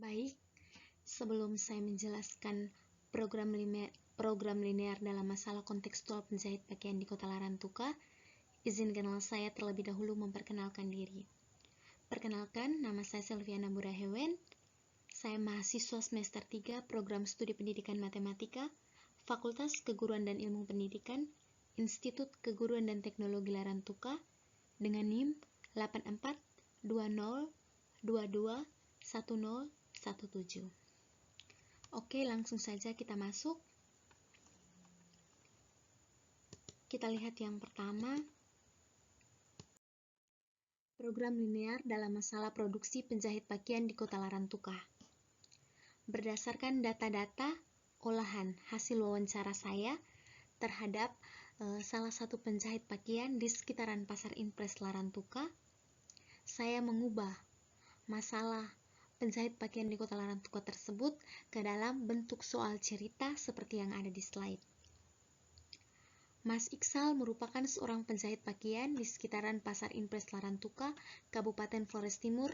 Baik, sebelum saya menjelaskan program linear dalam masalah kontekstual penjahit pakaian di Kota Larantuka, izinkanlah saya terlebih dahulu memperkenalkan diri. Perkenalkan, nama saya Selviana Burahewen. Saya mahasiswa semester 3 Program Studi Pendidikan Matematika, Fakultas Keguruan dan Ilmu Pendidikan, Institut Keguruan dan Teknologi Larantuka, dengan NIM 8420221017. Oke, langsung saja kita masuk. Kita lihat yang pertama, program linear dalam masalah produksi penjahit pakaian di Kota Larantuka. Berdasarkan data-data olahan hasil wawancara saya terhadap salah satu penjahit pakaian di sekitaran Pasar Impres Larantuka, saya mengubah masalah penjahit pakaian di Kota Larantuka tersebut ke dalam bentuk soal cerita seperti yang ada di slide. Mas Iksal merupakan seorang penjahit pakaian di sekitaran Pasar Impres Larantuka, Kabupaten Flores Timur,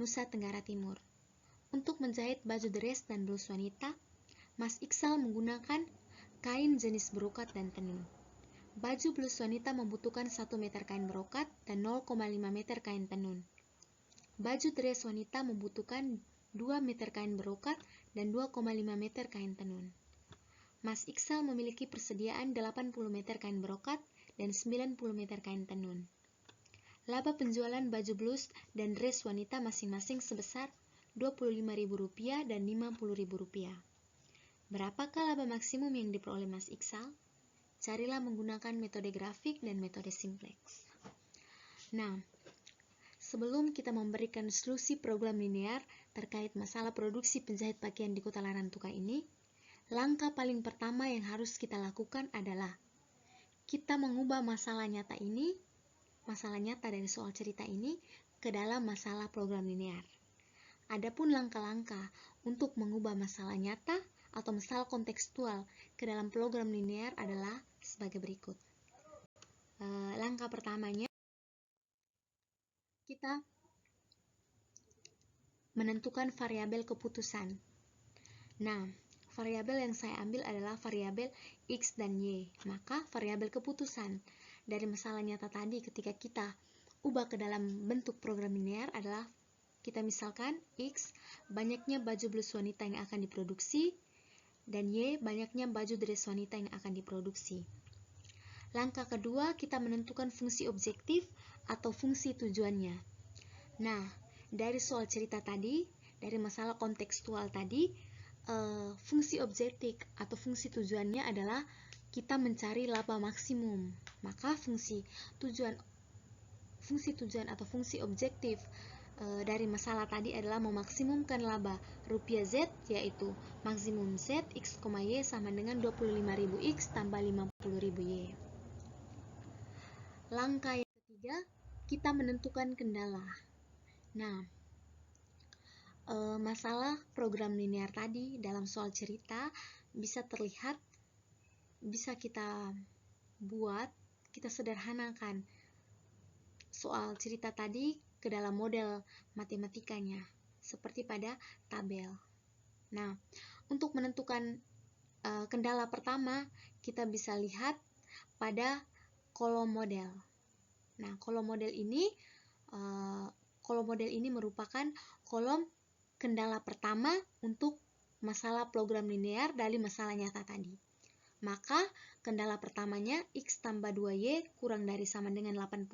Nusa Tenggara Timur. Untuk menjahit baju dress dan blus wanita, Mas Iksal menggunakan kain jenis brokat dan tenun. Baju blus wanita membutuhkan 1 meter kain brokat dan 0,5 meter kain tenun. Baju dress wanita membutuhkan 2 meter kain brokat dan 2,5 meter kain tenun. Mas Iksal memiliki persediaan 80 meter kain brokat dan 90 meter kain tenun. Laba penjualan baju blus dan dress wanita masing-masing sebesar Rp25.000 dan Rp50.000. Berapakah laba maksimum yang diperoleh Mas Iksal? Carilah menggunakan metode grafik dan metode simplex. Nah, sebelum kita memberikan solusi program linear terkait masalah produksi penjahit pakaian di Kota Larantuka ini, langkah paling pertama yang harus kita lakukan adalah kita mengubah masalah nyata dari soal cerita ini ke dalam masalah program linear. Adapun langkah-langkah untuk mengubah masalah nyata atau masalah kontekstual ke dalam program linear adalah sebagai berikut. Langkah pertamanya, kita menentukan variabel keputusan. Nah, variabel yang saya ambil adalah variabel X dan Y. Maka variabel keputusan dari masalah nyata tadi ketika kita ubah ke dalam bentuk program linear adalah kita misalkan X, banyaknya baju blus wanita yang akan diproduksi, dan Y, banyaknya baju dress wanita yang akan diproduksi. Langkah kedua, kita menentukan fungsi objektif atau fungsi tujuannya. Nah, dari soal cerita tadi, dari masalah kontekstual tadi, fungsi objektif atau fungsi tujuannya adalah kita mencari laba maksimum. Maka fungsi tujuan atau fungsi objektif dari masalah tadi adalah memaksimumkan laba rupiah Z, yaitu maksimum Z X, Y sama dengan 25.000 X tambah 50.000 Y. Langkah yang ketiga, kita menentukan kendala. Nah, masalah program linear tadi dalam soal cerita bisa terlihat, bisa kita buat, kita sederhanakan soal cerita tadi ke dalam model matematikanya, seperti pada tabel. Nah, untuk menentukan kendala pertama, kita bisa lihat pada kolom model. Nah, kolom model ini merupakan kolom kendala pertama untuk masalah program linear dari masalah nyata tadi. Maka kendala pertamanya X tambah 2Y kurang dari sama dengan 80,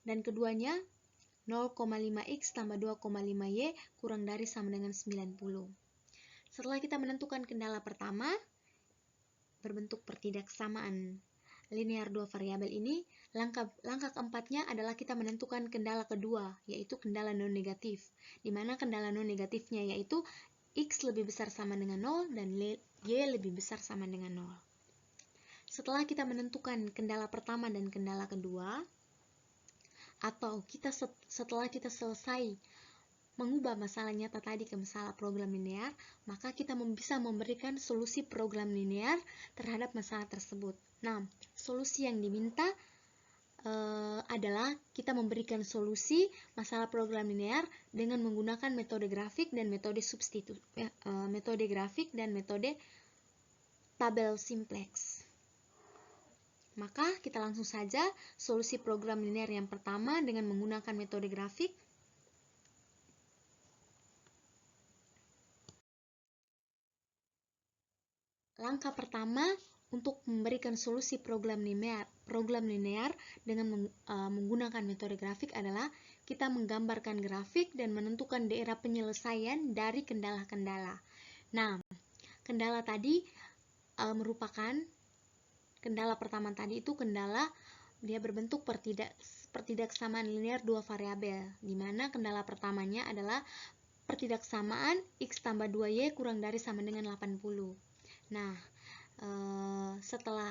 dan keduanya 0,5X tambah 2,5Y kurang dari sama dengan 90. Setelah kita menentukan kendala pertama berbentuk pertidaksamaan linear dua variabel ini, langkah keempatnya adalah kita menentukan kendala kedua, yaitu kendala non-negatif, di mana kendala non-negatifnya yaitu X lebih besar sama dengan 0 dan Y lebih besar sama dengan 0. Setelah kita menentukan kendala pertama dan kendala kedua, atau setelah kita selesai mengubah masalah nyata tadi ke masalah program linear, maka kita bisa memberikan solusi program linear terhadap masalah tersebut. Nah, solusi yang diminta adalah kita memberikan solusi masalah program linear dengan menggunakan metode grafik dan metode metode grafik dan metode tabel simplex. Maka kita langsung saja solusi program linear yang pertama dengan menggunakan metode grafik. Langkah pertama untuk memberikan solusi program linear dengan menggunakan metode grafik adalah kita menggambarkan grafik dan menentukan daerah penyelesaian dari kendala-kendala. Nah, kendala tadi merupakan kendala pertama tadi itu kendala dia berbentuk pertidaksamaan linear dua variabel, di mana kendala pertamanya adalah pertidaksamaan x tambah 2y kurang dari sama dengan 80. Nah, setelah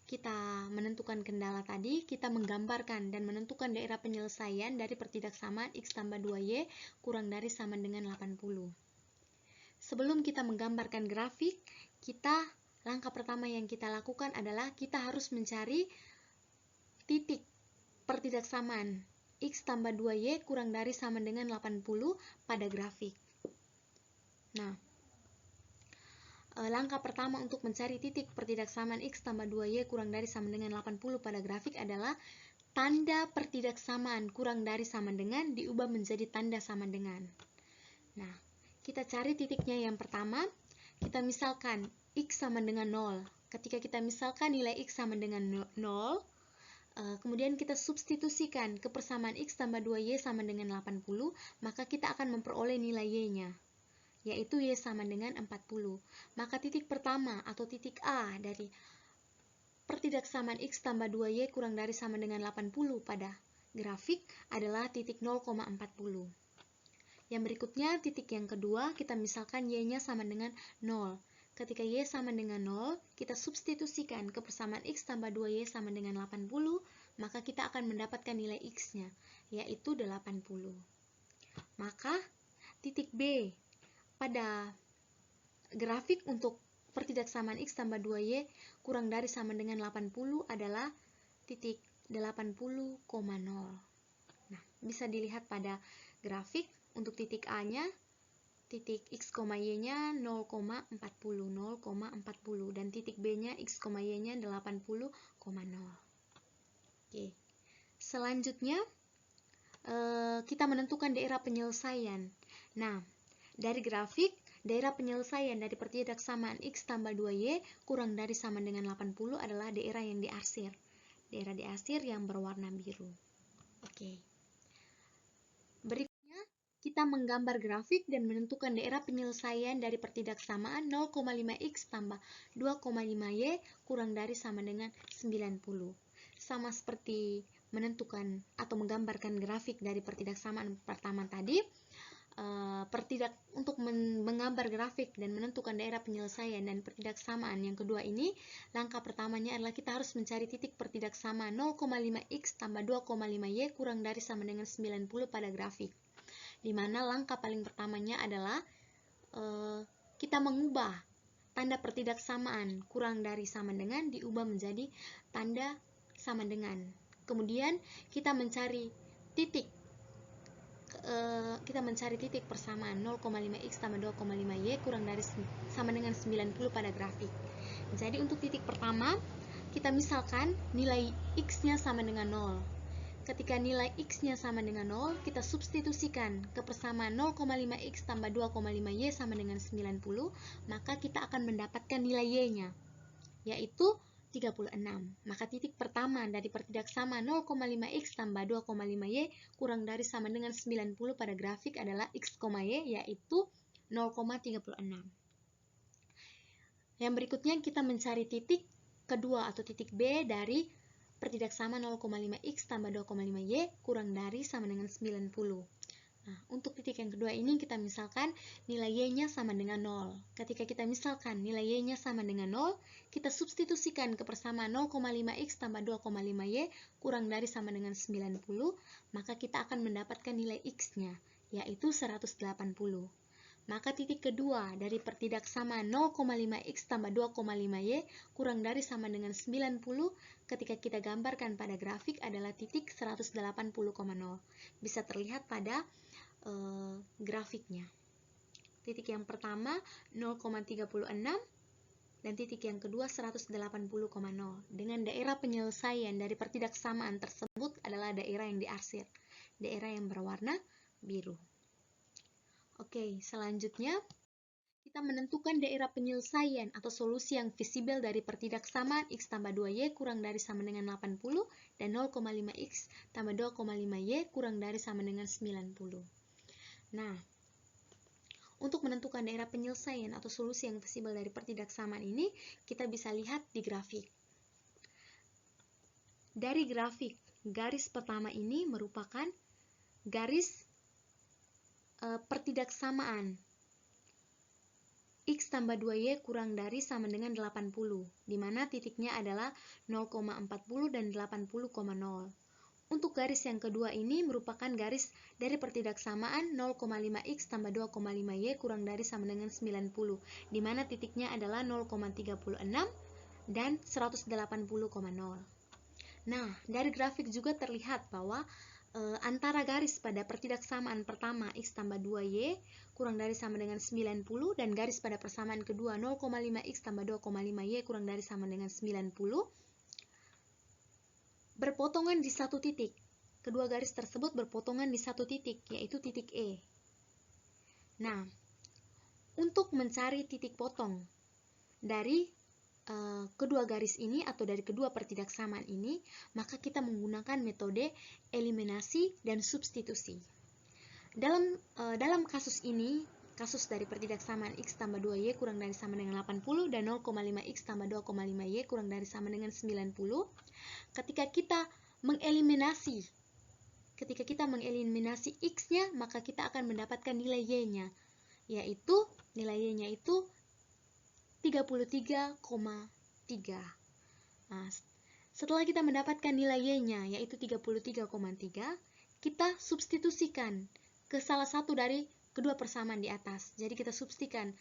kita menentukan kendala tadi, kita menggambarkan dan menentukan daerah penyelesaian dari pertidaksamaan x tambah 2y kurang dari sama dengan 80. Sebelum kita menggambarkan grafik, langkah pertama yang kita lakukan adalah kita harus mencari titik pertidaksamaan x tambah 2y kurang dari sama dengan 80 pada grafik. Nah, langkah pertama untuk mencari titik pertidaksamaan x tambah 2y kurang dari sama dengan 80 pada grafik adalah tanda pertidaksamaan kurang dari sama dengan diubah menjadi tanda sama dengan. Nah, kita cari titiknya yang pertama, kita misalkan x sama dengan 0. Ketika kita misalkan nilai x sama dengan 0, kemudian kita substitusikan ke persamaan x tambah 2y sama dengan 80, maka kita akan memperoleh nilai y-nya, yaitu y sama dengan 40. Maka titik pertama atau titik A dari pertidaksamaan x tambah 2y kurang dari sama dengan 80 pada grafik adalah titik 0,40. Yang berikutnya, titik yang kedua, kita misalkan y-nya sama dengan 0. Ketika y sama dengan 0, kita substitusikan ke persamaan x tambah 2y sama dengan 80, maka kita akan mendapatkan nilai x-nya, yaitu 80. Maka, titik B pada grafik untuk pertidaksamaan x tambah 2y kurang dari sama dengan 80 adalah titik 80,0. Nah, bisa dilihat pada grafik. Untuk titik A-nya, titik x, y-nya 0,40, dan titik B-nya x, y-nya 80,0. Oke. Selanjutnya, kita menentukan daerah penyelesaian. Nah, dari grafik, daerah penyelesaian dari pertidaksamaan x tambah 2y kurang dari sama dengan 80 adalah daerah yang diarsir. Daerah diarsir yang berwarna biru. Oke. Berikutnya, kita menggambar grafik dan menentukan daerah penyelesaian dari pertidaksamaan 0,5x tambah 2,5y kurang dari sama dengan 90. Sama seperti menentukan atau menggambarkan grafik dari pertidaksamaan pertama tadi, untuk menggambar grafik dan menentukan daerah penyelesaian dan pertidaksamaan yang kedua ini, langkah pertamanya adalah kita harus mencari titik pertidaksamaan 0,5x tambah 2,5y kurang dari sama dengan 90 pada grafik, di mana langkah paling pertamanya adalah kita mengubah tanda pertidaksamaan kurang dari sama dengan diubah menjadi tanda sama dengan. Kemudian kita mencari titik persamaan 0,5x tambah 2,5y kurang dari sama dengan 90 pada grafik. Jadi untuk titik pertama, kita misalkan nilai x-nya sama dengan 0. Ketika nilai x-nya sama dengan 0, kita substitusikan ke persamaan 0,5x tambah 2,5y sama dengan 90, maka kita akan mendapatkan nilai y-nya, yaitu 36. Maka titik pertama dari pertidaksamaan 0,5x tambah 2,5y kurang dari sama dengan 90 pada grafik adalah x, y, yaitu 0,36. Yang berikutnya kita mencari titik kedua atau titik B dari pertidaksamaan 0,5x tambah 2,5y kurang dari sama dengan 90. Nah, untuk titik yang kedua ini kita misalkan nilai y-nya sama dengan 0. Ketika kita misalkan nilai y-nya sama dengan 0, kita substitusikan ke persamaan 0,5x tambah 2,5y kurang dari sama dengan 90, maka kita akan mendapatkan nilai x-nya, yaitu 180. maka titik kedua dari pertidaksamaan 0,5x tambah 2,5y kurang dari sama dengan 90 ketika kita gambarkan pada grafik adalah titik 180,0. Bisa terlihat pada grafiknya. Titik yang pertama 0,36 dan titik yang kedua 180,0. Dengan daerah penyelesaian dari pertidaksamaan tersebut adalah daerah yang diarsir, daerah yang berwarna biru. Oke, selanjutnya kita menentukan daerah penyelesaian atau solusi yang visible dari pertidaksamaan x tambah 2y kurang dari sama dengan 80 dan 0,5x tambah 2,5y kurang dari sama dengan 90. Nah, untuk menentukan daerah penyelesaian atau solusi yang visible dari pertidaksamaan ini, kita bisa lihat di grafik. Dari grafik, garis pertama ini merupakan garis pertidaksamaan x tambah 2y kurang dari sama dengan 80, di mana titiknya adalah 0,40 dan 80,0. Untuk garis yang kedua ini merupakan garis dari pertidaksamaan 0,5x tambah 2,5y kurang dari sama dengan 90, di mana titiknya adalah 0,36 dan 180,0. Nah, dari grafik juga terlihat bahwa antara garis pada pertidaksamaan pertama x tambah 2y kurang dari sama dengan 90 dan garis pada persamaan kedua 0,5x tambah 2,5y kurang dari sama dengan 90 berpotongan di satu titik. Kedua garis tersebut berpotongan di satu titik, yaitu titik E. Nah, untuk mencari titik potong dari kedua garis ini atau dari kedua pertidaksamaan ini, maka kita menggunakan metode eliminasi dan substitusi. Dalam kasus ini, kasus dari pertidaksamaan x tambah 2y kurang dari sama dengan 80 dan 0,5x tambah 2,5y kurang dari sama dengan 90, ketika kita mengeliminasi x-nya, maka kita akan mendapatkan nilai y-nya, yaitu nilai y-nya itu 33,3. Nah, setelah kita mendapatkan nilai y-nya yaitu 33,3, kita substitusikan ke salah satu dari kedua persamaan di atas. Jadi kita substitusikan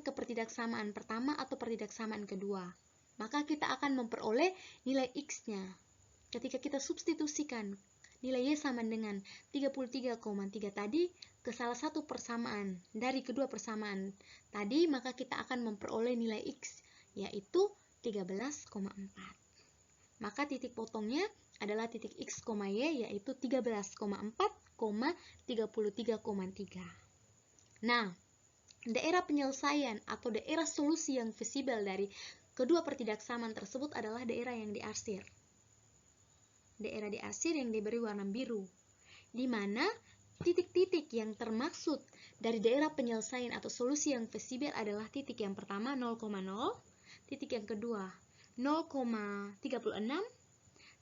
ke pertidaksamaan pertama atau pertidaksamaan kedua. Maka kita akan memperoleh nilai x-nya. Ketika kita substitusikan nilai y sama dengan 33,3 tadi ke salah satu persamaan dari kedua persamaan tadi, maka kita akan memperoleh nilai x yaitu 13,4. Maka titik potongnya adalah titik x, y yaitu 13,4, 33,3. Nah, daerah penyelesaian atau daerah solusi yang visible dari kedua pertidaksamaan tersebut adalah daerah yang diarsir. Daerah diarsir yang diberi warna biru, di mana titik-titik yang termaksud dari daerah penyelesaian atau solusi yang visible adalah titik yang pertama 0,0, titik yang kedua 0,36,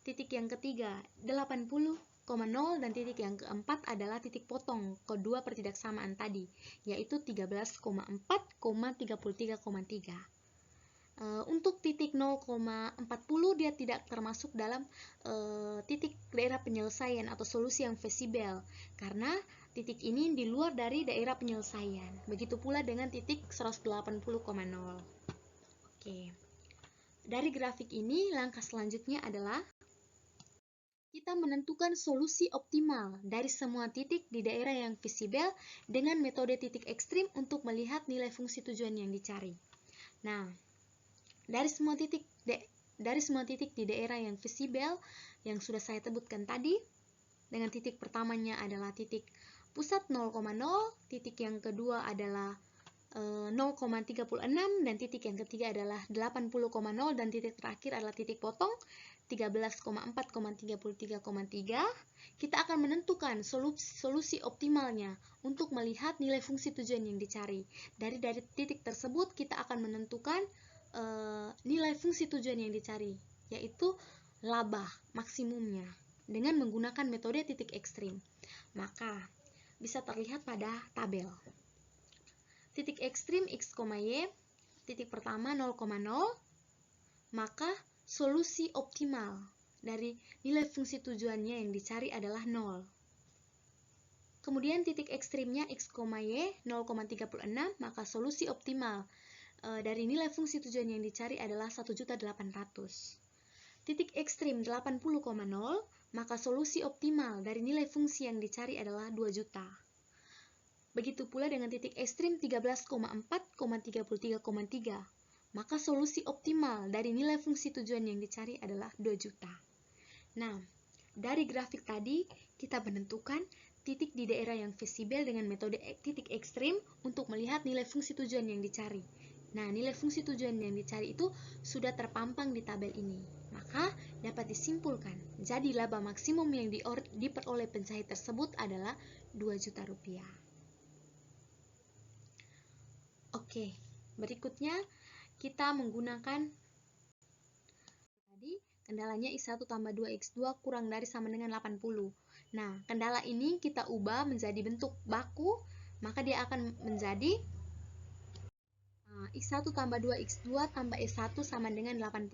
titik yang ketiga 80,0, dan titik yang keempat adalah titik potong kedua pertidaksamaan tadi, yaitu 13,4, 33,3. Untuk titik 0,40 dia tidak termasuk dalam titik daerah penyelesaian atau solusi yang visible, karena titik ini di luar dari daerah penyelesaian. Begitu pula dengan titik 180,0. Oke. Dari grafik ini, langkah selanjutnya adalah kita menentukan solusi optimal dari semua titik di daerah yang visible dengan metode titik ekstrim untuk melihat nilai fungsi tujuan yang dicari. Nah, dari semua titik di daerah yang visible yang sudah saya sebutkan tadi, dengan titik pertamanya adalah titik pusat 0,0, titik yang kedua adalah 0,36, dan titik yang ketiga adalah 80,0, dan titik terakhir adalah titik potong 13,4, 33,3. Kita akan menentukan solusi optimalnya untuk melihat nilai fungsi tujuan yang dicari. Dari titik tersebut kita akan menentukan nilai fungsi tujuan yang dicari, yaitu laba maksimumnya dengan menggunakan metode titik ekstrim. Maka bisa terlihat pada tabel. Titik ekstrim x, y, titik pertama 0,0, maka solusi optimal dari nilai fungsi tujuannya yang dicari adalah 0. Kemudian titik ekstrimnya x, y 0,36, maka solusi optimal dari nilai fungsi tujuan yang dicari adalah 1.800.000. Titik ekstrim 80,0, maka solusi optimal dari nilai fungsi yang dicari adalah 2 juta. Begitu pula dengan titik ekstrim 13,4,33,3, maka solusi optimal dari nilai fungsi tujuan yang dicari adalah 2 juta. Nah, dari grafik tadi kita menentukan titik di daerah yang visible dengan metode titik ekstrim untuk melihat nilai fungsi tujuan yang dicari. Nah, nilai fungsi tujuan yang dicari itu sudah terpampang di tabel ini. Maka dapat disimpulkan, jadi laba maksimum yang diperoleh penjahit tersebut adalah 2 juta rupiah. Oke, berikutnya kita menggunakan tadi kendalanya X1 tambah 2X2 kurang dari sama dengan 80. Nah, kendala ini kita ubah menjadi bentuk baku, maka dia akan menjadi X1 tambah 2X2 tambah S1 sama dengan 80.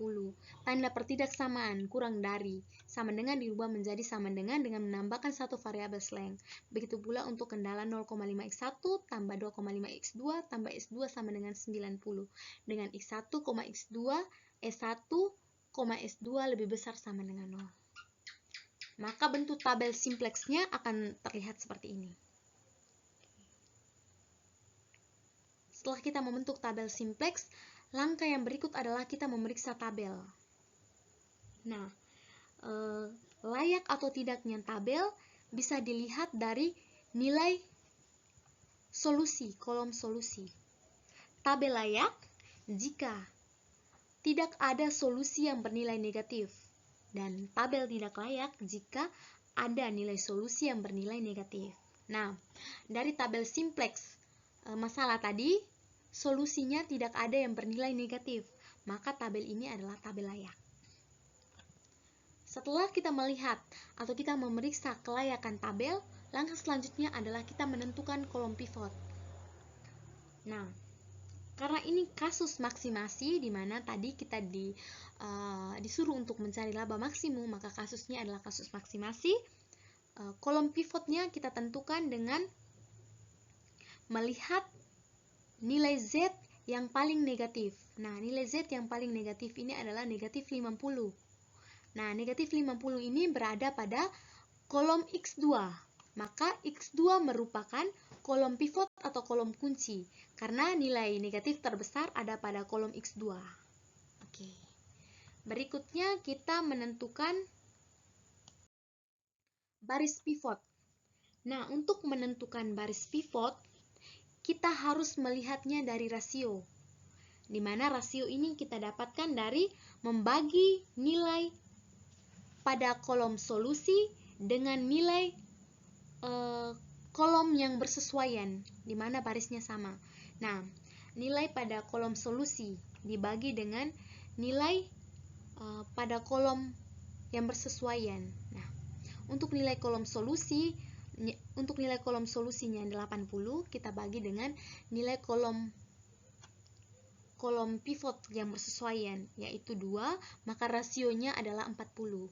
Tanda pertidaksamaan kurang dari sama dengan dirubah menjadi sama dengan menambahkan satu variabel slang. Begitu pula untuk kendala 0,5X1 tambah 2,5X2 tambah S2 sama dengan 90. Dengan X1, X2, S1, S2 lebih besar sama dengan 0. Maka bentuk tabel simplexnya akan terlihat seperti ini. Setelah kita membentuk tabel simplex, langkah yang berikut adalah kita memeriksa tabel. Nah, layak atau tidaknya tabel bisa dilihat dari nilai solusi, kolom solusi. Tabel layak jika tidak ada solusi yang bernilai negatif, dan tabel tidak layak jika ada nilai solusi yang bernilai negatif. Nah, dari tabel simplex masalah tadi, solusinya tidak ada yang bernilai negatif, maka tabel ini adalah tabel layak. Setelah kita melihat atau kita memeriksa kelayakan tabel, langkah selanjutnya adalah kita menentukan kolom pivot. Nah, karena ini kasus maksimasi, di mana tadi kita disuruh untuk mencari laba maksimum, maka kasusnya adalah kasus maksimasi. Kolom pivotnya kita tentukan dengan melihat nilai Z yang paling negatif. Nah, nilai Z yang paling negatif ini adalah negatif 50. Nah, negatif 50 ini berada pada kolom X2. Maka X2 merupakan kolom pivot atau kolom kunci, karena nilai negatif terbesar ada pada kolom X2. Oke. Berikutnya kita menentukan baris pivot. Nah, untuk menentukan baris pivot, kita harus melihatnya dari rasio, di mana rasio ini kita dapatkan dari membagi nilai pada kolom solusi dengan nilai kolom yang bersesuaian, di mana barisnya sama. Nah, nilai pada kolom solusi dibagi dengan nilai pada kolom yang bersesuaian. Nah, untuk nilai kolom solusinya 80, kita bagi dengan nilai kolom pivot yang bersesuaian, yaitu 2, maka rasionya adalah 40.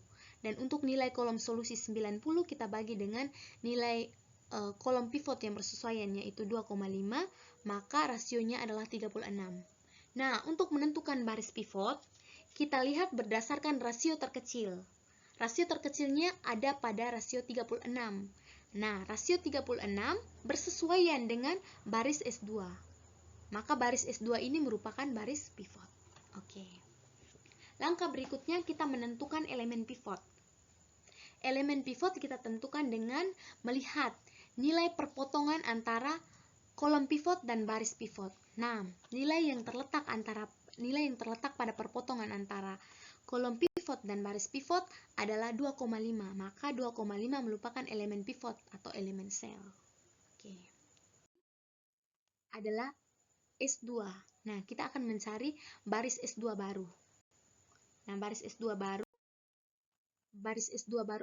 Dan untuk nilai kolom solusi 90, kita bagi dengan nilai kolom pivot yang bersesuaian, yaitu 2,5, maka rasionya adalah 36. Nah, untuk menentukan baris pivot, kita lihat berdasarkan rasio terkecil. Rasio terkecilnya ada pada rasio 36. Nah, rasio 36 bersesuaian dengan baris S2. Maka baris S2 ini merupakan baris pivot. Oke. Langkah berikutnya kita menentukan elemen pivot. Elemen pivot kita tentukan dengan melihat nilai perpotongan antara kolom pivot dan baris pivot. Nah, nilai yang terletak pada perpotongan antara kolom pivot dan baris pivot adalah 2,5. Maka 2,5 merupakan elemen pivot atau elemen sel. Oke. Adalah S2. Nah, kita akan mencari baris S2 baru. Nah, baris S2 baru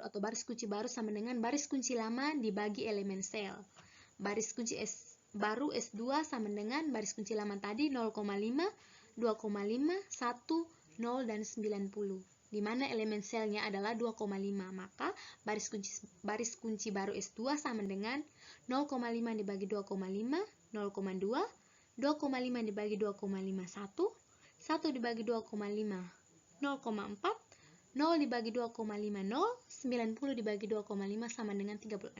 atau baris kunci baru sama dengan baris kunci lama dibagi elemen sel. Baris kunci baru S2 sama dengan baris kunci lama tadi 0,5, 2,5, 1, 0, dan 90. di mana elemen selnya adalah 2,5. Maka baris kunci baru S2 sama dengan 0,5 dibagi 2,5, 0,2, 2,5 dibagi 2,51, 1 dibagi 2,5, 0,4, 0 dibagi 2,5, 0, 90 dibagi 2,5 sama dengan 36.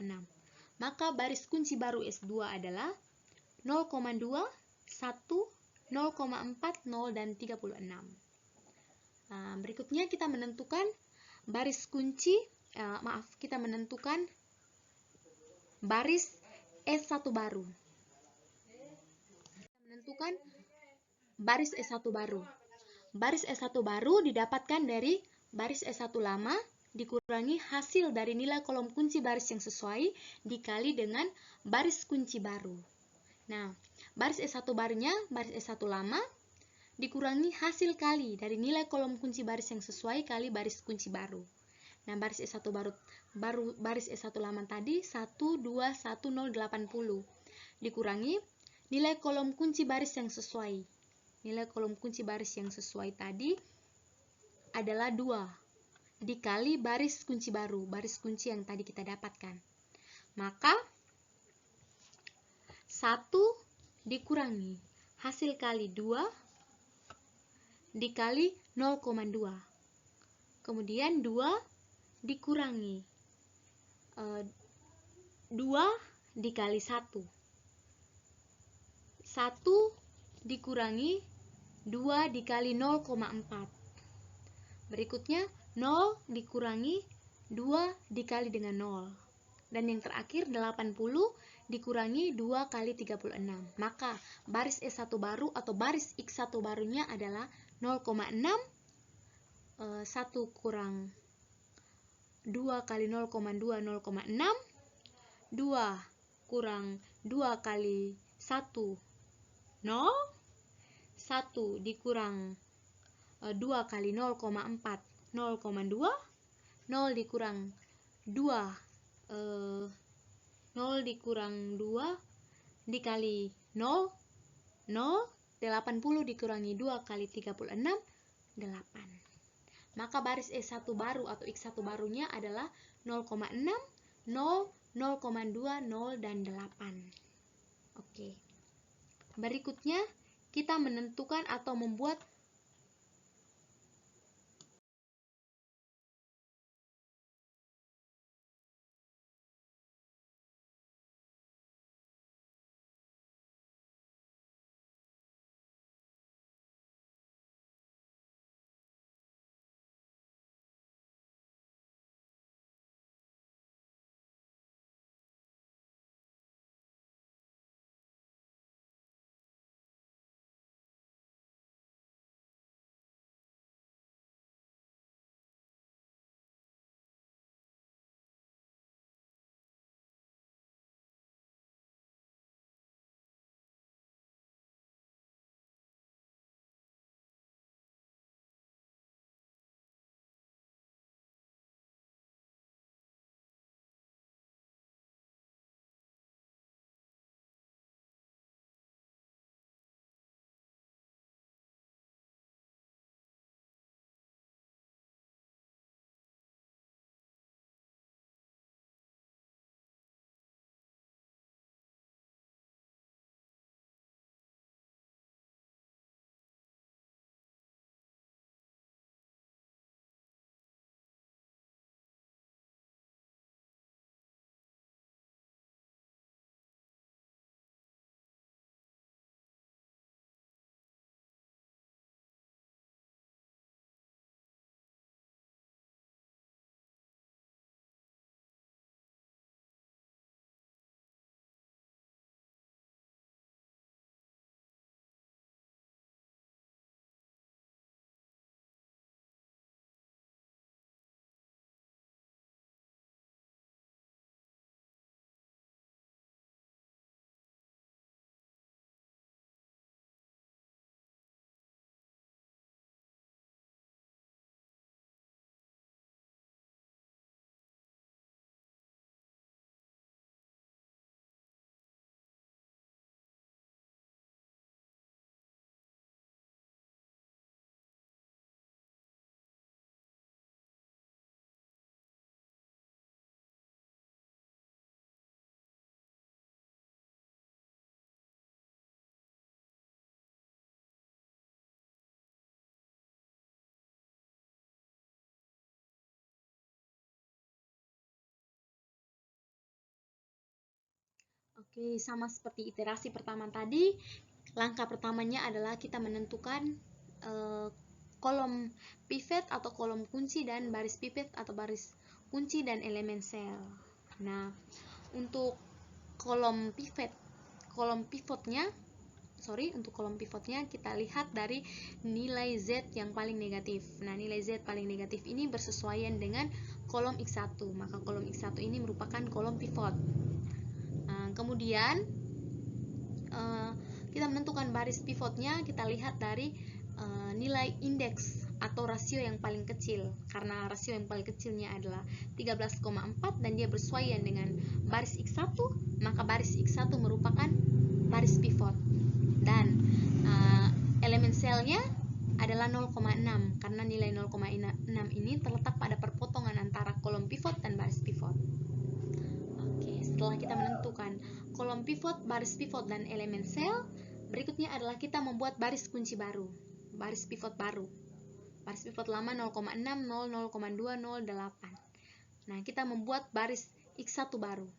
Maka baris kunci baru S2 adalah 0,2, 1, 0,4, 0, dan 36. Nah, berikutnya kita menentukan baris kunci, kita menentukan baris S1 baru. Kita menentukan baris S1 baru. Baris S1 baru didapatkan dari baris S1 lama dikurangi hasil dari nilai kolom kunci baris yang sesuai dikali dengan baris kunci baru. Nah, baris S1 barunya baris S1 lama dikurangi hasil kali dari nilai kolom kunci baris yang sesuai kali baris kunci baru. Nah, baris S1 baris S1 lama tadi 1, 2, 1, 0, 80 dikurangi nilai kolom kunci baris yang sesuai. Nilai kolom kunci baris yang sesuai tadi adalah 2 dikali baris kunci baru, baris kunci yang tadi kita dapatkan. Maka 1 dikurangi hasil kali 2 dikali 0,2. Kemudian 2 dikurangi 2 dikali 1. 1 dikurangi 2 dikali 0,4. Berikutnya 0 dikurangi 2 dikali dengan 0. Dan yang terakhir 80 dikurangi 2 kali 36. Maka baris S1 baru atau baris X1 barunya adalah 0,6, 1 kurang 2 kali 0,2, 0,6, 2 kurang 2 kali 1, 0, 1 dikurang 2 kali 0,4, 0,2, 0 dikurang 2, 0 dikurang 2 dikali 0, 0, 80 dikurangi 2 kali 36, 8. Maka baris S1 baru atau X1 barunya adalah 0,6, 0, 0,2, 0, dan 8. Oke. Berikutnya kita menentukan atau membuat Oke, sama seperti iterasi pertama tadi, langkah pertamanya adalah kita menentukan kolom pivot atau kolom kunci dan baris pivot atau baris kunci dan elemen sel. Nah, untuk kolom pivotnya kita lihat dari nilai Z yang paling negatif. Nah, nilai Z paling negatif ini bersesuaian dengan kolom X1, maka kolom X1 ini merupakan kolom pivot. Nah, kemudian kita menentukan baris pivotnya, kita lihat dari nilai indeks atau rasio yang paling kecil. Karena rasio yang paling kecilnya adalah 13,4 dan dia bersesuaian dengan baris X1, maka baris X1 merupakan baris pivot. Dan elemen selnya adalah 0,6 karena nilai 0,6 ini terletak pada perpotongan antara kolom pivot dan baris pivot. Oke, setelah kita menentukan kolom pivot, baris pivot, dan elemen sel, berikutnya adalah kita membuat baris kunci baru, baris pivot baru. Baris pivot lama 0,6, 0, 0,2, 0,8. Nah, kita membuat baris X1 baru.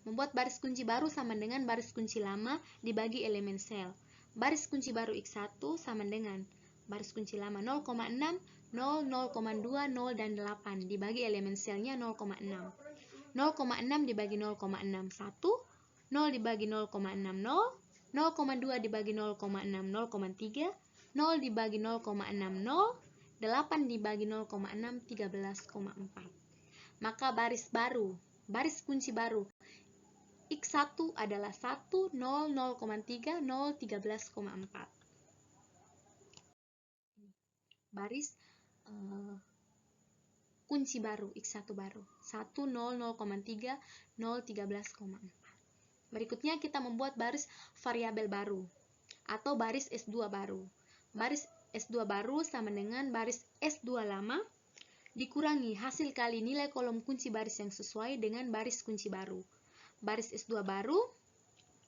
Membuat baris kunci baru sama dengan baris kunci lama dibagi elemen sel. Baris kunci baru X1 sama dengan baris kunci lama 0,6, 0, 0,2, 0, dan 8 dibagi elemen selnya 0,6. 0,6 dibagi 0,61, 0 dibagi 0,60, 0,2 dibagi 0,6, 0,3, 0 dibagi 0,60, 8 dibagi 0,6, 13,4. Maka baris kunci baru X1 adalah 1, 0, 0,3, 0, 13,4. Baris kunci baru X1 baru 1, 0, 0,3, 0, 13,4. Berikutnya kita membuat baris variabel baru atau baris S2 baru. Baris S2 baru sama dengan baris S2 lama dikurangi hasil kali nilai kolom kunci baris yang sesuai dengan baris kunci baru. Baris S2 baru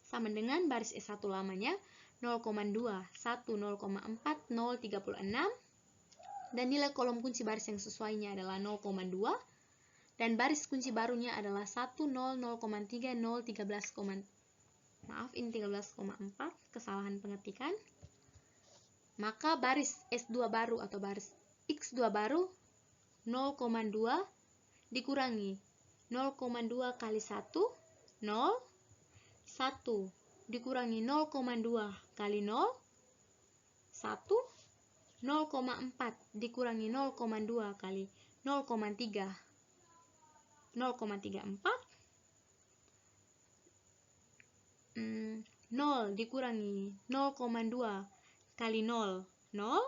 sama dengan baris S1 lamanya 0,2, 1, 0,4, 0, 36 dan nilai kolom kunci baris yang sesuainya adalah 0,2 dan baris kunci barunya adalah 1, 0, 0,3, 0, 13, maaf ini 13,4, kesalahan pengetikan. Maka baris S2 baru atau baris X2 baru 0,2 dikurangi 0,2 kali 1, 0, 1 dikurangi 0,2 kali 0, 1, 0,4 dikurangi 0,2 kali 0,3, 0,34, 0 dikurangi 0,2 kali 0, 0,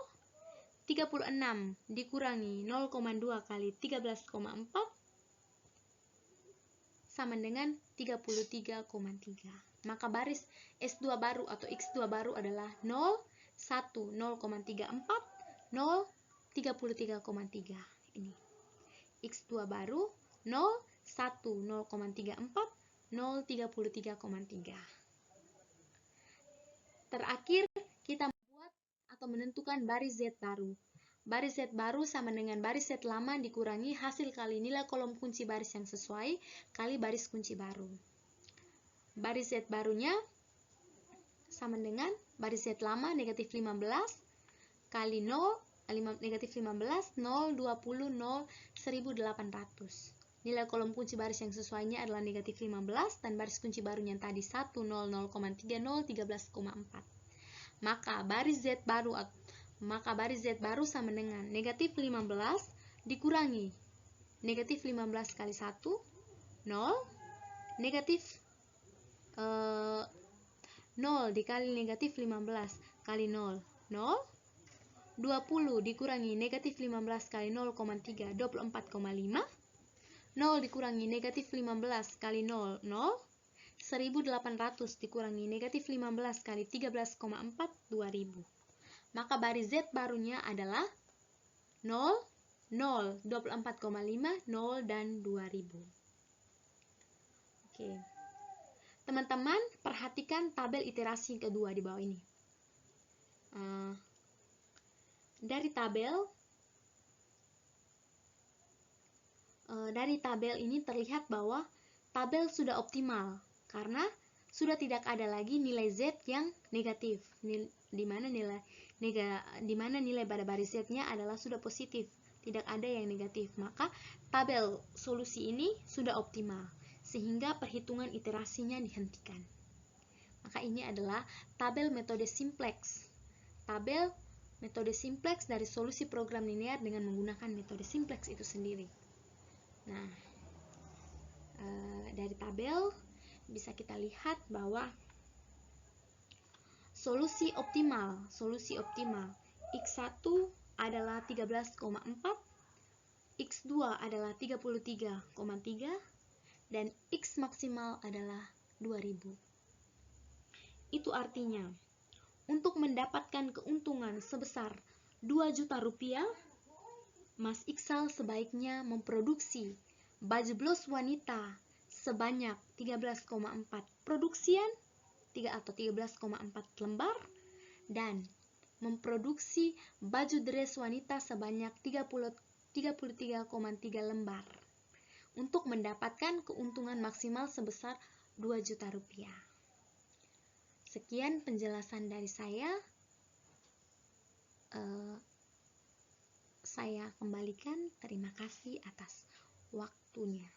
36 dikurangi 0,2 kali 13,4 sama dengan 33,3. Maka baris S2 baru atau X2 baru adalah 0, 1, 0,34, 0, 33,3. Ini X2 baru 0, 1, 0,34, 0, 33,3. Terakhir kita membuat atau menentukan baris Z baru. Baris Z baru sama dengan baris Z lama dikurangi hasil kali nilai kolom kunci baris yang sesuai kali baris kunci baru. Baris Z barunya sama dengan baris Z lama negatif 15 kali 0, negatif 15, 0, 20, 0, 1800. Nilai kolom kunci baris yang sesuainya adalah negatif 15 dan baris kunci barunya tadi 1, 0, 0,3, 0, 13,4. Maka baris Z baru sama dengan negatif 15 dikurangi negatif 15 kali 1, 0, negatif 0 dikali negatif 15 kali 0, 0, 20 dikurangi negatif 15 kali 0,3, 24,5, 0 dikurangi negatif 15 kali 0, 0, 1800 dikurangi negatif 15 kali 13,4, 2000. Maka baris Z barunya adalah 0, 0, 24,5, 0, dan 2000. Oke. Teman-teman, perhatikan tabel iterasi kedua di bawah ini. Dari tabel ini terlihat bahwa tabel sudah optimal karena sudah tidak ada lagi nilai Z yang negatif, di mana nilai pada baris Z-nya adalah sudah positif, tidak ada yang negatif. Maka tabel solusi ini sudah optimal, sehingga perhitungan iterasinya dihentikan. Maka ini adalah tabel metode simplex. Tabel metode simplex dari solusi program linear dengan menggunakan metode simplex itu sendiri. Nah, dari tabel bisa kita lihat bahwa solusi optimal X1 adalah 13,4, X2 adalah 33,3, dan X maksimal adalah 2000. Itu artinya, untuk mendapatkan keuntungan sebesar 2 juta rupiah, Mas Iksal sebaiknya memproduksi baju blus wanita sebanyak 13,4 produksian 13,4 lembar, dan memproduksi baju dress wanita sebanyak 33,3 lembar untuk mendapatkan keuntungan maksimal sebesar 2 juta rupiah. Sekian penjelasan dari saya. Saya kembalikan. Terima kasih atas waktunya.